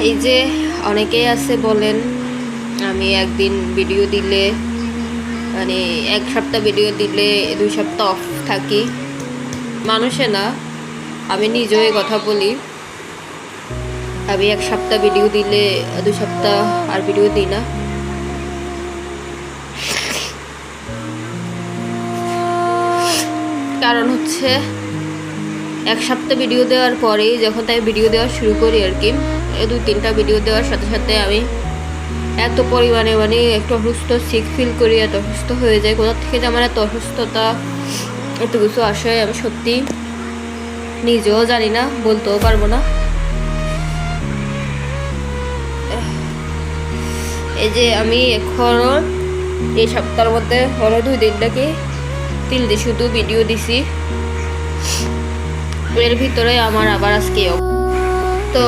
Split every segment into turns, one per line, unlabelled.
এই যে অনেকেই আছে বলেন আমি একদিন ভিডিও দিলে মানে এক সপ্তাহ ভিডিও দিলে 2 সপ্তাহ অফ থাকি। মানুষে না, আমি নিজেও এই কথা বলি। আমি এক সপ্তাহ ভিডিও দিলে 2 সপ্তাহ আর ভিডিও দিই না। কারণ হচ্ছে এক সপ্তাহ ভিডিও দেওয়ার পরেই যখন তাই ভিডিও দেওয়া শুরু করি আর কি, 2-3টা ভিডিও দেওয়ার সাথে সাথে আমি এত পরিমাণে মানে একটু অসুস্থ সিক ফিল করি, এত অসুস্থ হয়ে যায়। কোথা থেকে যে আমার এত অসুস্থতা এত কিছু আসে আমি সত্যি নিজেও জানি না, বলতেও পারবো না। এই যে আমি এখনো এই সপ্তাহের মধ্যে হলো 2 দিন নাকি 3 দিন শুধু ভিডিও দিছি। এর ভিতরে আমার আবার আজকে তো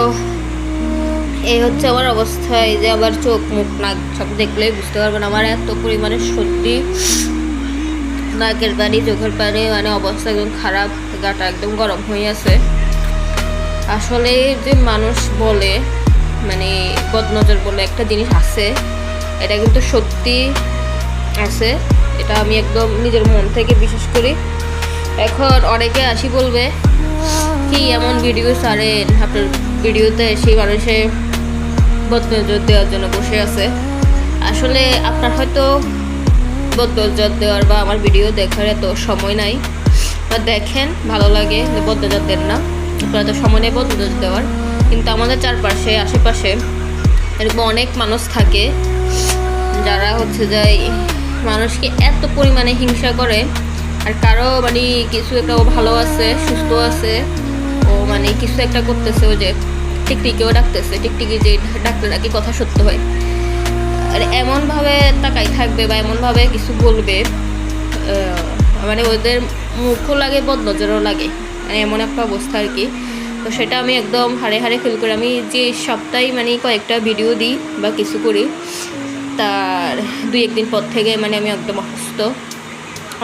এই হচ্ছে আমার অবস্থা। এই যে আবার চোখ মুখ নাক সব দেখলেই বুঝতে পারবেন আমার এত পরিমাণে সত্যি নাকের পানি চোখের পানি মানে অবস্থা একদম খারাপ, গাটা একদম গরম হয়ে আছে। আসলে যে মানুষ বলে মানে বদনজর বলে একটা জিনিস আছে, এটা কিন্তু সত্যি আছে, এটা আমি একদম নিজের মন থেকে বিশ্বাস করি। এখন অনেকে আসি বলবে কি এমন ভিডিও ছাড়েন, আপনার ভিডিওতে সেই মানুষে বদনজর দেওয়ার জন্য বসে আছে। আসলে আপনার হয়তো বদনজর দেওয়ার বা আমার ভিডিও দেখার এত সময় নাই, বা দেখেন ভালো লাগে বদনজর দেন না, আপনার তো সময় নেই বদনজর দেওয়ার। কিন্তু আমাদের চারপাশে আশেপাশে এরকম অনেক মানুষ থাকে যারা হচ্ছে যাই মানুষকে এত পরিমাণে হিংসা করে। আর কারো মানে কিছু একটা ও ভালো আছে সুস্থ আছে, ও মানে কিছু একটা করতেছে, ও যে টিকটিকিও ডাকতেছে, টিকটিকি যে ডাকলে নাকি কথা সত্য হয়। আর এমনভাবে তাকাই থাকবে বা এমনভাবে কিছু বলবে, মানে ওদের মুখও লাগে বদনজরও লাগে, মানে এমন একটা অবস্থা আর কি। তো সেটা আমি একদম হাড়ে হাড়ে ফিল করি। আমি যে সপ্তাহে মানে কয়েকটা ভিডিও দিই বা কিছু করি, তার 2-1 দিন পর থেকে মানে আমি একদম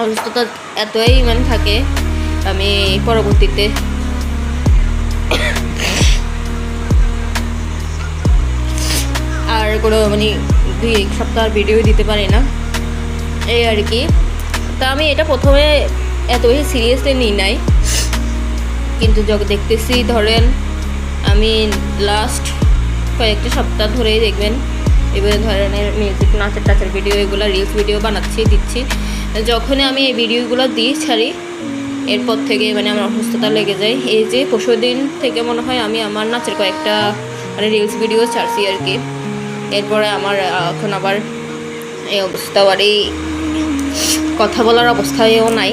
অসুস্থতা এতই মানে থাকে, আমি পরবর্তীতে আর কোনো মানে 2-1 সপ্তাহ ভিডিও দিতে পারি না, এই আর কি। তা আমি এটা প্রথমে এত বেশি সিরিয়াসলি নিই নাই, কিন্তু যখন দেখতেছি ধরেন আমি লাস্ট কয়েকটা সপ্তাহ ধরেই দেখবেন এবারে ধরনের মিউজিক নাচের টাচের ভিডিও এগুলো রিলস ভিডিও বানাচ্ছি দিচ্ছি। যখনই আমি এই ভিডিওগুলো দিই ছাড়ি এরপর থেকে মানে আমার অসুস্থতা লেগে যায়। এই যে পরশুদিন থেকে মনে হয় আমি আমার নাচের কয়েকটা মানে রিলস ভিডিও ছাড়ছি আর কি। এরপরে আমার এখন আবার এই অবস্থা, আর এই কথা বলার অবস্থায়ও নাই।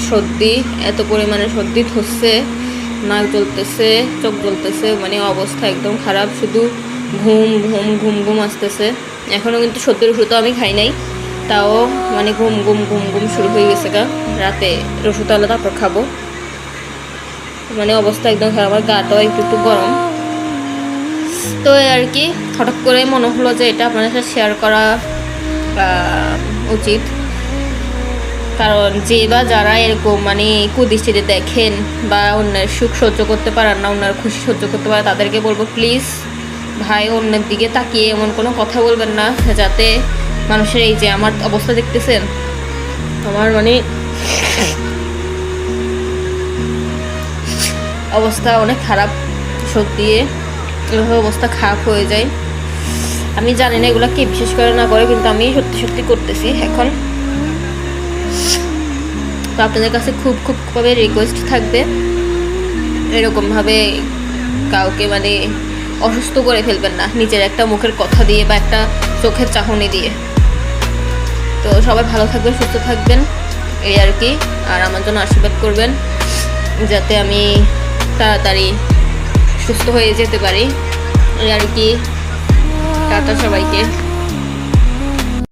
সর্দি এত পরিমাণে সর্দি ধরছে, নাক জ্বলতেছে, চোখ জ্বলতেছে, মানে অবস্থা একদম খারাপ। শুধু ঘুম ঘুম ঘুম ঘুম আসতেছে। এখনও কিন্তু সর্দির ওষুধও আমি খাই নাই, তাও মানে ঘুম ঘুম ঘুম ঘুম শুরু হয়ে গেছে গা। রাতে ওষুধ আলাদা তারপর খাবো, মানে অবস্থা একদম খারাপ। আমার গাটাও একটু একটু গরম। তো আর কি হঠাৎ করে মনে হলো যে এটা আপনাদের সাথে শেয়ার করা উচিত। কারণ যে বা যারা এরকম মানে কুদৃষ্টিতে দেখেন বা অন্যের সুখ সহ্য করতে পারেন না, অন্যের খুশি সহ্য করতে পারে, তাদেরকে বলবো প্লিজ ভাই অন্যের দিকে তাকিয়ে এমন কোনো কথা বলবেন না, যাতে মানুষের এই যে আমার অবস্থা দেখতেছেন, আমার মানে অবস্থা অনেক খারাপ, সত্যি এভাবে অবস্থা খারাপ হয়ে যায়। আমি জানি না এগুলো কে বিশেষ করে না করে, কিন্তু আমি সত্যি সত্যি করতেছি এখন। তো আপনাদের কাছে খুব খুব খুবই রিকোয়েস্ট থাকবে এরকমভাবে কাউকে মানে অসুস্থ করে ফেলবেন না নিজের একটা মুখের কথা দিয়ে বা একটা চোখের চাহনি দিয়ে। তো সবাই ভালো থাকবেন, সুস্থ থাকবেন, এই আর কি। আর আমার জন্য আশীর্বাদ করবেন যাতে আমি তাড়াতাড়ি সুস্থ হয়ে যেতে পারি, এই আর কি। টাটা সবাইকে।